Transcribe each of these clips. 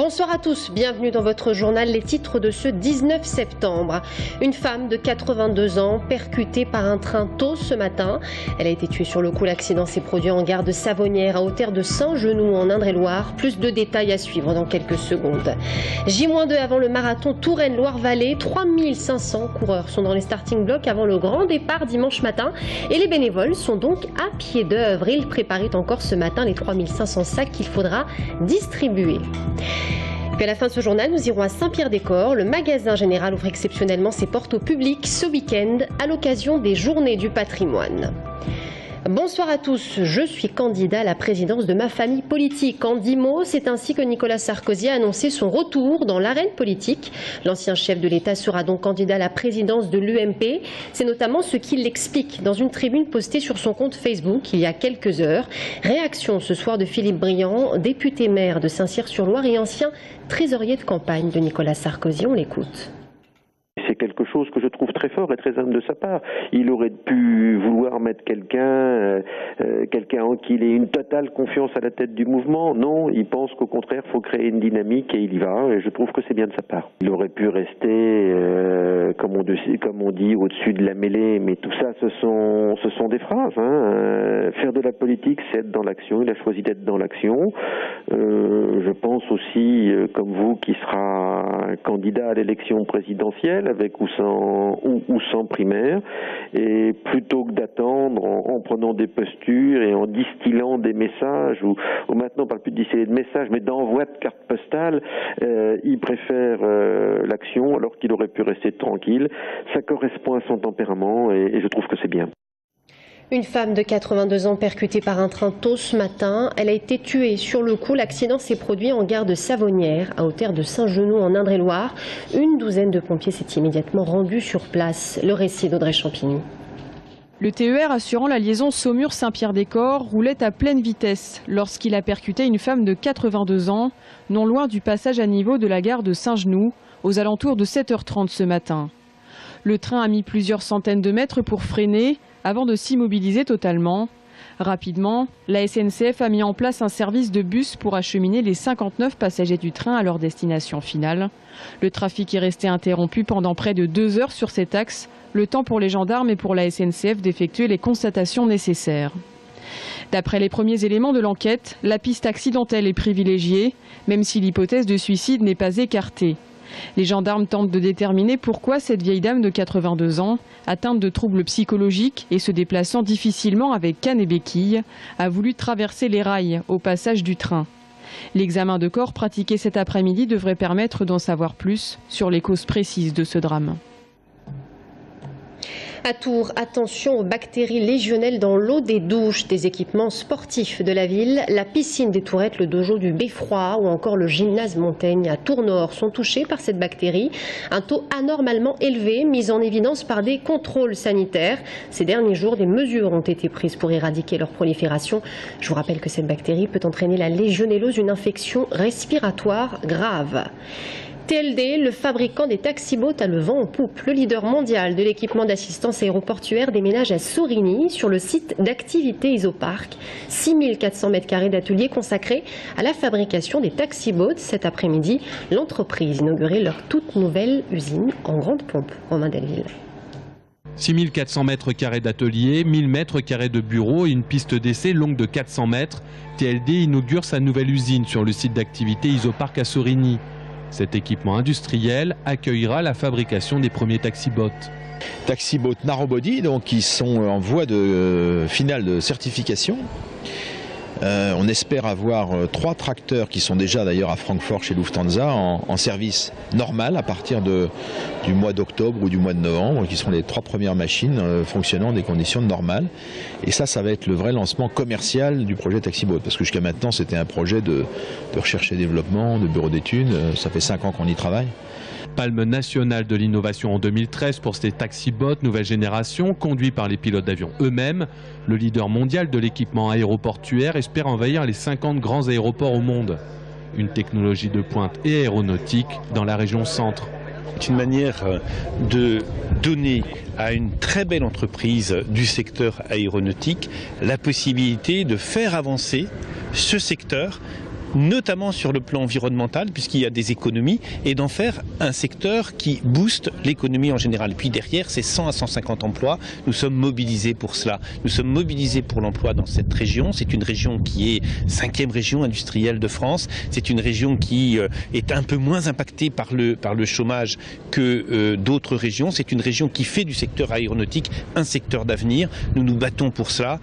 Bonsoir à tous, bienvenue dans votre journal. Les titres de ce 19 septembre. Une femme de 82 ans percutée par un train tôt ce matin. Elle a été tuée sur le coup. L'accident s'est produit en gare de Savonnières à hauteur de Saint-Genoux en Indre-et-Loire. Plus de détails à suivre dans quelques secondes. J-2 avant le marathon Touraine-Loire-Vallée. 3500 coureurs sont dans les starting blocks avant le grand départ dimanche matin. Et les bénévoles sont donc à pied d'œuvre. Ils préparaient encore ce matin les 3500 sacs qu'il faudra distribuer. Puis à la fin de ce journal, nous irons à Saint-Pierre-des-Corps. Le magasin général ouvre exceptionnellement ses portes au public ce week-end à l'occasion des Journées du patrimoine. Bonsoir à tous, je suis candidat à la présidence de ma famille politique. En 10 mots, c'est ainsi que Nicolas Sarkozy a annoncé son retour dans l'arène politique. L'ancien chef de l'État sera donc candidat à la présidence de l'UMP. C'est notamment ce qu'il explique dans une tribune postée sur son compte Facebook il y a quelques heures. Réaction ce soir de Philippe Briand, député maire de Saint-Cyr-sur-Loire et ancien trésorier de campagne de Nicolas Sarkozy. On l'écoute. C'est quelque chose que je trouve très fort et très humble de sa part. Il aurait pu vouloir mettre quelqu'un en qui il ait une totale confiance à la tête du mouvement. Non, il pense qu'au contraire, il faut créer une dynamique et il y va. Et je trouve que c'est bien de sa part. Il aurait pu rester, comme on dit, au-dessus de la mêlée. Mais tout ça, ce sont des phrases. Faire de la politique, c'est être dans l'action. Il a choisi d'être dans l'action. Je pense aussi, comme vous, qui sera candidat à l'élection présidentielle, avec ou sans primaire, et plutôt que d'attendre en prenant des postures et en distillant des messages, ou maintenant on ne parle plus de distiller de messages, mais d'envoi de cartes postales, il préfère l'action alors qu'il aurait pu rester tranquille. Ça correspond à son tempérament et je trouve que c'est bien. Une femme de 82 ans percutée par un train tôt ce matin. Elle a été tuée sur le coup. L'accident s'est produit en gare de Savonnières, à hauteur de Saint-Genoux en Indre-et-Loire. Une douzaine de pompiers s'est immédiatement rendue sur place. Le récit d'Audrey Champigny. Le TER assurant la liaison Saumur-Saint-Pierre-des-Corps roulait à pleine vitesse lorsqu'il a percuté une femme de 82 ans, non loin du passage à niveau de la gare de Saint-Genoux, aux alentours de 7h30 ce matin. Le train a mis plusieurs centaines de mètres pour freiner, avant de s'immobiliser totalement. Rapidement, la SNCF a mis en place un service de bus pour acheminer les 59 passagers du train à leur destination finale. Le trafic est resté interrompu pendant près de 2 heures sur cet axe, le temps pour les gendarmes et pour la SNCF d'effectuer les constatations nécessaires. D'après les premiers éléments de l'enquête, la piste accidentelle est privilégiée, même si l'hypothèse de suicide n'est pas écartée. Les gendarmes tentent de déterminer pourquoi cette vieille dame de 82 ans, atteinte de troubles psychologiques et se déplaçant difficilement avec canne et béquille, a voulu traverser les rails au passage du train. L'examen de corps pratiqué cet après-midi devrait permettre d'en savoir plus sur les causes précises de ce drame. À Tours, attention aux bactéries légionnelles dans l'eau des douches des équipements sportifs de la ville. La piscine des Tourettes, le dojo du Beffroi ou encore le gymnase Montaigne à Tours-Nord sont touchés par cette bactérie. Un taux anormalement élevé, mis en évidence par des contrôles sanitaires. Ces derniers jours, des mesures ont été prises pour éradiquer leur prolifération. Je vous rappelle que cette bactérie peut entraîner la légionellose, une infection respiratoire grave. TLD, le fabricant des taxi-boats, a le vent en poupe. Le leader mondial de l'équipement d'assistance aéroportuaire déménage à Sourigny, sur le site d'activité Isopark. 6400 m² d'ateliers consacrés à la fabrication des taxi-boats. Cet après-midi, l'entreprise inaugurait leur toute nouvelle usine en grande pompe. Romain Delville. 6400 m² d'atelier, 1000 m² de bureaux et une piste d'essai longue de 400 mètres. TLD inaugure sa nouvelle usine sur le site d'activité Isopark à Sourigny. Cet équipement industriel accueillera la fabrication des premiers taxi-boats. Taxi-boats narrow-body, donc qui sont en voie de finale de certification. On espère avoir 3 tracteurs qui sont déjà d'ailleurs à Francfort chez Lufthansa en service normal à partir du mois d'octobre ou du mois de novembre, qui seront les 3 premières machines fonctionnant dans des conditions normales. Et ça va être le vrai lancement commercial du projet Taxi-Boat, parce que jusqu'à maintenant c'était un projet de recherche et développement, de bureau d'études. Ça fait 5 ans qu'on y travaille. Palme nationale de l'innovation en 2013 pour ces taxi-boats nouvelle génération, conduits par les pilotes d'avion eux-mêmes. Le leader mondial de l'équipement aéroportuaire espère envahir les 50 grands aéroports au monde. Une technologie de pointe et aéronautique dans la région centre. C'est une manière de donner à une très belle entreprise du secteur aéronautique la possibilité de faire avancer ce secteur notamment sur le plan environnemental, puisqu'il y a des économies, et d'en faire un secteur qui booste l'économie en général. Puis derrière, c'est 100 à 150 emplois. Nous sommes mobilisés pour cela. Nous sommes mobilisés pour l'emploi dans cette région. C'est une région qui est 5e région industrielle de France. C'est une région qui est un peu moins impactée par le chômage que d'autres régions. C'est une région qui fait du secteur aéronautique un secteur d'avenir. Nous nous battons pour cela.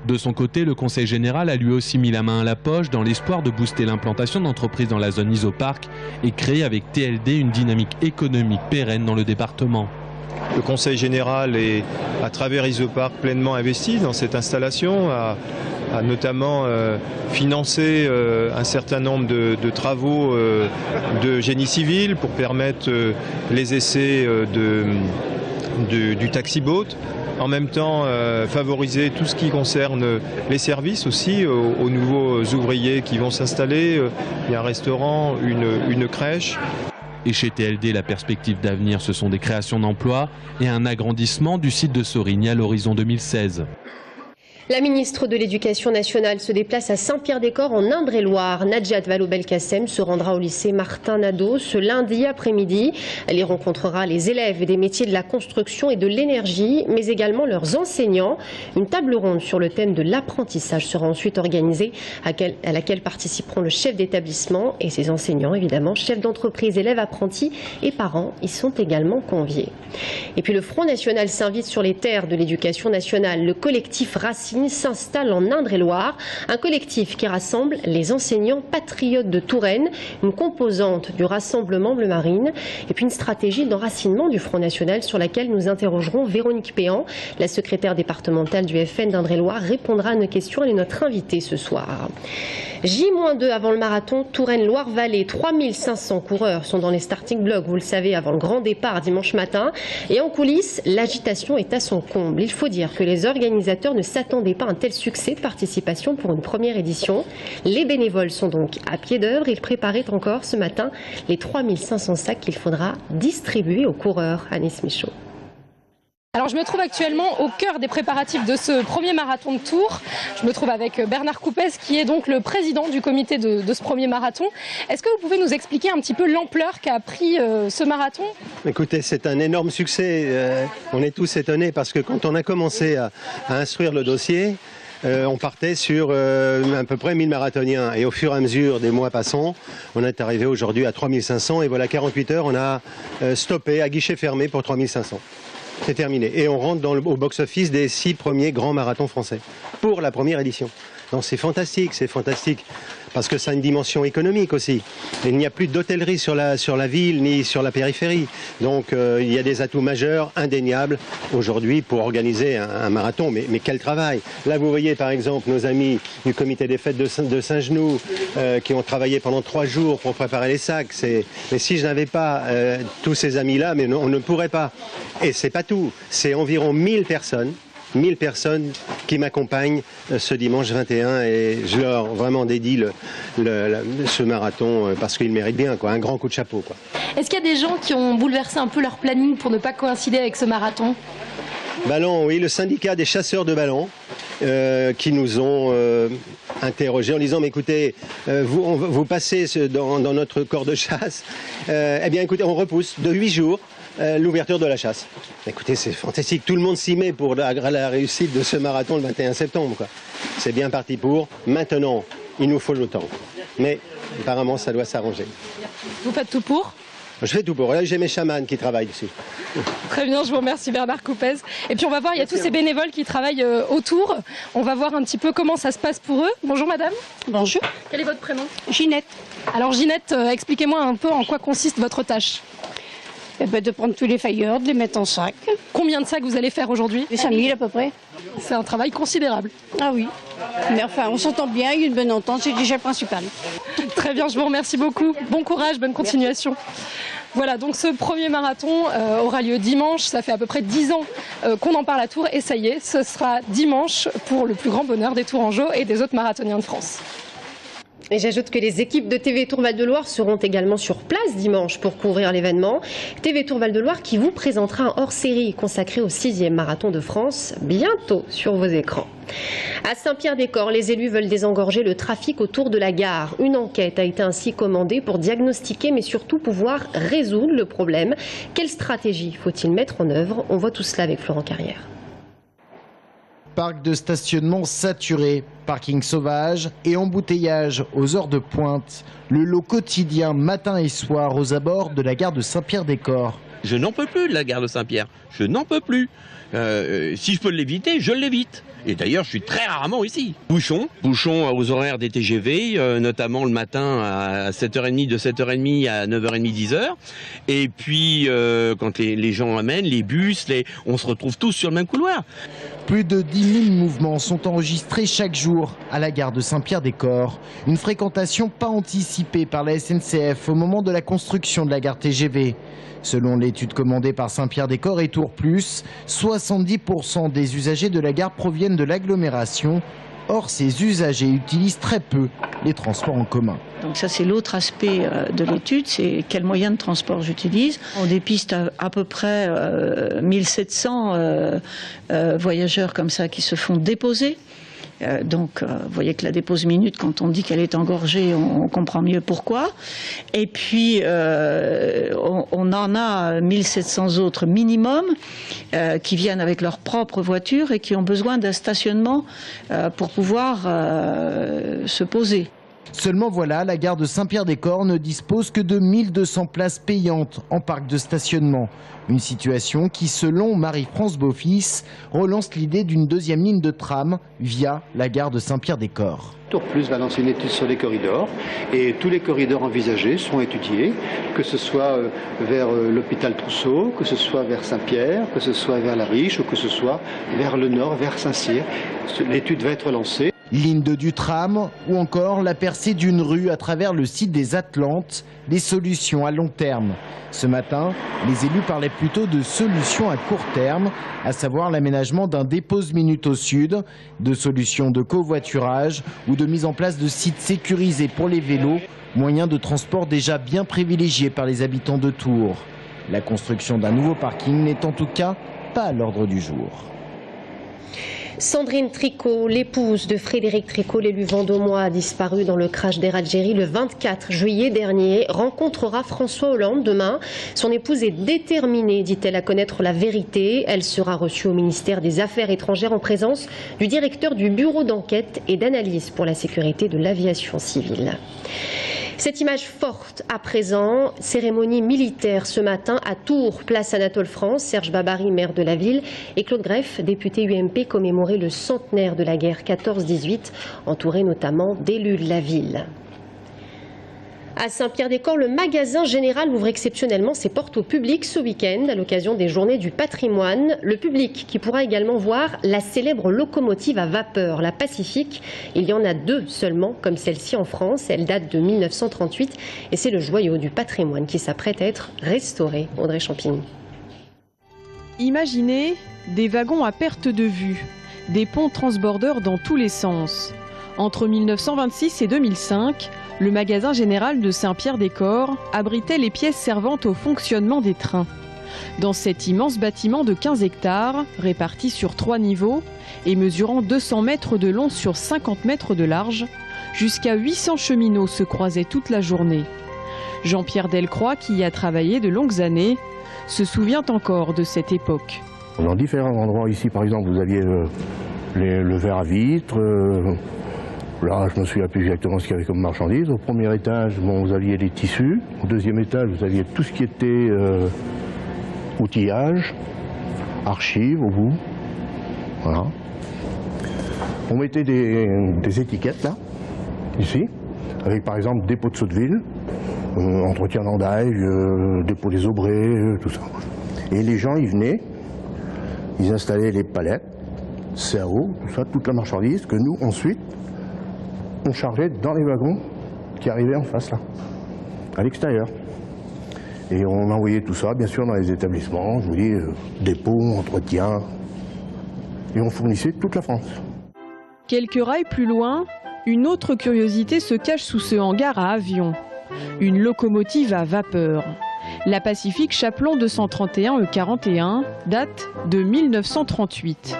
De son côté, le Conseil général a lui aussi mis la main à la poche dans l'espoir de booster l'implantation d'entreprises dans la zone Isopark et créer avec TLD une dynamique économique pérenne dans le département. Le Conseil général est, à travers Isopark, pleinement investi dans cette installation, a notamment financé un certain nombre de travaux de génie civil pour permettre les essais du taxi-boat. En même temps, favoriser tout ce qui concerne les services aussi aux nouveaux ouvriers qui vont s'installer. Il y a un restaurant, une crèche. Et chez TLD, la perspective d'avenir, ce sont des créations d'emplois et un agrandissement du site de Sorigny à l'horizon 2016. La ministre de l'Éducation nationale se déplace à Saint-Pierre-des-Corps en Indre-et-Loire. Nadjat Vallaud-Belkacem se rendra au lycée Martin Nadeau ce lundi après-midi. Elle y rencontrera les élèves des métiers de la construction et de l'énergie, mais également leurs enseignants. Une table ronde sur le thème de l'apprentissage sera ensuite organisée, à laquelle participeront le chef d'établissement et ses enseignants, évidemment, chefs d'entreprise, élèves, apprentis et parents y sont également conviés. Et puis le Front National s'invite sur les terres de l'Éducation nationale. Le collectif Racine s'installe en Indre-et-Loire, un collectif qui rassemble les enseignants patriotes de Touraine, une composante du Rassemblement Bleu Marine, et puis une stratégie d'enracinement du Front National sur laquelle nous interrogerons Véronique Péan, la secrétaire départementale du FN d'Indre-et-Loire, répondra à nos questions. Elle est notre invitée ce soir. J-2 avant le marathon Touraine-Loire-Vallée. 3500 coureurs sont dans les starting blocks, vous le savez, avant le grand départ dimanche matin. Et en coulisses, l'agitation est à son comble. Il faut dire que les organisateurs ne s'attendaient pas à un tel succès de participation pour une première édition. Les bénévoles sont donc à pied d'œuvre. Ils préparaient encore ce matin les 3500 sacs qu'il faudra distribuer aux coureurs. Agnès Michaud. Alors je me trouve actuellement au cœur des préparatifs de ce premier marathon de Tours. Je me trouve avec Bernard Coupez qui est donc le président du comité de ce premier marathon. Est-ce que vous pouvez nous expliquer un petit peu l'ampleur qu'a pris ce marathon? Écoutez, c'est un énorme succès. On est tous étonnés parce que quand on a commencé à instruire le dossier, on partait sur à peu près 1000 marathoniens. Et au fur et à mesure des mois passants, on est arrivé aujourd'hui à 3500. Et voilà, 48 heures, on a stoppé à guichet fermé pour 3500. C'est terminé. Et on rentre au box-office des 6 premiers grands marathons français pour la première édition. Donc c'est fantastique, parce que ça a une dimension économique aussi. Il n'y a plus d'hôtellerie sur la ville ni sur la périphérie. Donc il y a des atouts majeurs, indéniables, aujourd'hui pour organiser un marathon. Mais quel travail! Là vous voyez par exemple nos amis du comité des fêtes de Saint-Genoux qui ont travaillé pendant 3 jours pour préparer les sacs. Mais si je n'avais pas tous ces amis-là, mais on ne pourrait pas. Et c'est pas tout, c'est environ 1000 personnes qui m'accompagnent ce dimanche 21 et je leur vraiment dédie ce marathon parce qu'ils méritent bien, quoi, un grand coup de chapeau, quoi. Est-ce qu'il y a des gens qui ont bouleversé un peu leur planning pour ne pas coïncider avec ce marathon? Ballon, oui, le syndicat des chasseurs de ballons qui nous ont interrogés en disant mais écoutez, vous passez dans notre corps de chasse, eh bien écoutez, on repousse de 8 jours l'ouverture de la chasse. Écoutez, c'est fantastique, tout le monde s'y met pour la réussite de ce marathon le 21 septembre. C'est bien parti pour. Maintenant, il nous faut le temps. Mais apparemment, ça doit s'arranger. Vous faites tout pour? Je fais tout pour. Là, j'ai mes chamans qui travaillent dessus. Très bien, je vous remercie Bernard Coupez. Et puis on va voir, il y a tous ces bénévoles qui travaillent autour. On va voir un petit peu comment ça se passe pour eux. Bonjour madame. Bonjour. Quel est votre prénom? Ginette. Alors Ginette, expliquez-moi un peu en quoi consiste votre tâche. Eh ben, de prendre tous les failleurs, de les mettre en sac. Combien de sacs vous allez faire aujourd'hui? 5000 à peu près. C'est un travail considérable. Ah oui. Mais enfin, on s'entend bien, il y a une bonne entente, c'est déjà le principal. Très bien, je vous remercie beaucoup. Bon courage, bonne continuation. Voilà, donc ce premier marathon aura lieu dimanche. Ça fait à peu près 10 ans qu'on en parle à Tours. Et ça y est, ce sera dimanche pour le plus grand bonheur des Tourangeaux et des autres marathoniens de France. Et j'ajoute que les équipes de TV Tour Val-de-Loire seront également sur place dimanche pour couvrir l'événement. TV Tour Val-de-Loire qui vous présentera un hors-série consacré au 6e marathon de France bientôt sur vos écrans. À Saint-Pierre-des-Corps, les élus veulent désengorger le trafic autour de la gare. Une enquête a été ainsi commandée pour diagnostiquer mais surtout pouvoir résoudre le problème. Quelle stratégie faut-il mettre en œuvre? On voit tout cela avec Florent Carrière. Parc de stationnement saturé, parking sauvage et embouteillage aux heures de pointe. Le lot quotidien matin et soir aux abords de la gare de Saint-Pierre-des-Corps. Je n'en peux plus de la gare de Saint-Pierre, je n'en peux plus. Si je peux l'éviter, je l'évite. Et d'ailleurs, je suis très rarement ici. Bouchons aux horaires des TGV, notamment le matin à 7h30, de 7h30 à 9h30, 10h. Et puis, quand les gens amènent, les bus, on se retrouve tous sur le même couloir. Plus de 10 000 mouvements sont enregistrés chaque jour à la gare de Saint-Pierre-des-Corps. Une fréquentation pas anticipée par la SNCF au moment de la construction de la gare TGV. Selon l'étude commandée par Saint-Pierre-des-Corps et Tour Plus, 70% des usagers de la gare proviennent de l'agglomération. Or, ces usagers utilisent très peu les transports en commun. Donc ça, c'est l'autre aspect de l'étude, c'est quel moyen de transport j'utilise. On dépiste à peu près 1700 voyageurs comme ça qui se font déposer. Donc, vous voyez que la dépose minute, quand on dit qu'elle est engorgée, on comprend mieux pourquoi. Et puis, on en a 1700 autres minimum qui viennent avec leur propre voiture et qui ont besoin d'un stationnement pour pouvoir se poser. Seulement voilà, la gare de Saint-Pierre-des-Corps ne dispose que de 1200 places payantes en parc de stationnement. Une situation qui, selon Marie-France Beaufils, relance l'idée d'une deuxième ligne de tram via la gare de Saint-Pierre-des-Corps. Tour Plus va lancer une étude sur les corridors et tous les corridors envisagés sont étudiés, que ce soit vers l'hôpital Trousseau, que ce soit vers Saint-Pierre, que ce soit vers La Riche ou que ce soit vers le nord, vers Saint-Cyr. L'étude va être lancée. Ligne de du tram ou encore la percée d'une rue à travers le site des Atlantes, des solutions à long terme. Ce matin, les élus parlaient plutôt de solutions à court terme, à savoir l'aménagement d'un dépose-minute au sud, de solutions de covoiturage ou de mise en place de sites sécurisés pour les vélos, moyens de transport déjà bien privilégiés par les habitants de Tours. La construction d'un nouveau parking n'est en tout cas pas à l'ordre du jour. Sandrine Tricot, l'épouse de Frédéric Tricot, l'élu vendômois disparu dans le crash d'Air Algérie le 24 juillet dernier, rencontrera François Hollande demain. Son épouse est déterminée, dit-elle, à connaître la vérité. Elle sera reçue au ministère des Affaires étrangères en présence du directeur du bureau d'enquête et d'analyse pour la sécurité de l'aviation civile. Cette image forte à présent, cérémonie militaire ce matin à Tours, place Anatole France. Serge Babary, maire de la ville, et Claude Greff, député UMP, commémorait le centenaire de la guerre 14-18, entouré notamment d'élus de la ville. À Saint-Pierre-des-Corps, le magasin général ouvre exceptionnellement ses portes au public ce week-end à l'occasion des Journées du patrimoine. Le public qui pourra également voir la célèbre locomotive à vapeur, la Pacifique. Il y en a 2 seulement comme celle-ci en France. Elle date de 1938 et c'est le joyau du patrimoine qui s'apprête à être restauré. Audrey Champigny. Imaginez des wagons à perte de vue, des ponts transbordeurs dans tous les sens. Entre 1926 et 2005, le magasin général de Saint-Pierre-des-Corps abritait les pièces servant au fonctionnement des trains. Dans cet immense bâtiment de 15 hectares, réparti sur 3 niveaux et mesurant 200 mètres de long sur 50 mètres de large, jusqu'à 800 cheminots se croisaient toute la journée. Jean-Pierre Delcroix, qui y a travaillé de longues années, se souvient encore de cette époque. Dans différents endroits ici, par exemple, vous aviez le verre à vitre. Là, je me souviens plus exactement ce qu'il y avait comme marchandise. Au premier étage, bon, vous aviez les tissus. Au deuxième étage, vous aviez tout ce qui était outillage, archives au bout. Voilà. On mettait des étiquettes là, ici, avec par exemple dépôt de Sotteville, entretien d'Andaille, dépôt des Aubrets, tout ça. Et les gens, ils venaient, ils installaient les palettes, cerveaux, tout ça, toute la marchandise que nous, ensuite, on chargeait dans les wagons qui arrivaient en face là, à l'extérieur. Et on envoyait tout ça, bien sûr, dans les établissements, je vous dis, dépôt, entretien, et on fournissait toute la France. Quelques rails plus loin, Une autre curiosité se cache sous ce hangar à avions. Une locomotive à vapeur. La Pacific Chaplon 231 E41 date de 1938.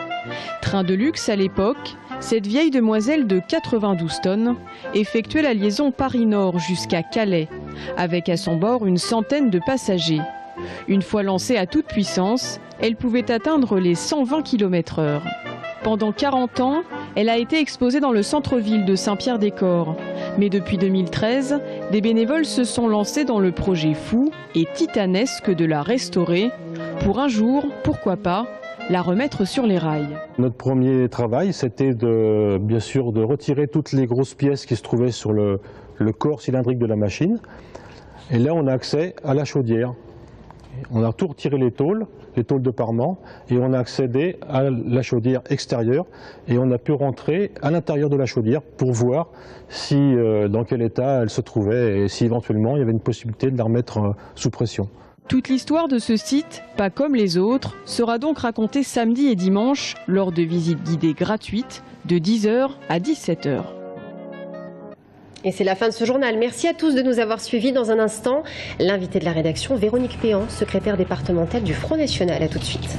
Train de luxe à l'époque, cette vieille demoiselle de 92 tonnes effectuait la liaison Paris-Nord jusqu'à Calais, avec à son bord une centaine de passagers. Une fois lancée à toute puissance, elle pouvait atteindre les 120 km/h. Pendant 40 ans, elle a été exposée dans le centre-ville de Saint-Pierre-des-Corps. Mais depuis 2013, des bénévoles se sont lancés dans le projet fou et titanesque de la restaurer pour un jour, pourquoi pas, la remettre sur les rails. Notre premier travail, c'était bien sûr de retirer toutes les grosses pièces qui se trouvaient sur le corps cylindrique de la machine. Et là, on a accès à la chaudière. On a tout retiré les tôles de parement, et on a accédé à la chaudière extérieure, et on a pu rentrer à l'intérieur de la chaudière pour voir si, dans quel état elle se trouvait et si éventuellement il y avait une possibilité de la remettre sous pression. Toute l'histoire de ce site, pas comme les autres, sera donc racontée samedi et dimanche lors de visites guidées gratuites de 10h à 17h. Et c'est la fin de ce journal. Merci à tous de nous avoir suivis. Dans un instant, l'invité de la rédaction, Véronique Péan, secrétaire départementale du Front National. À tout de suite.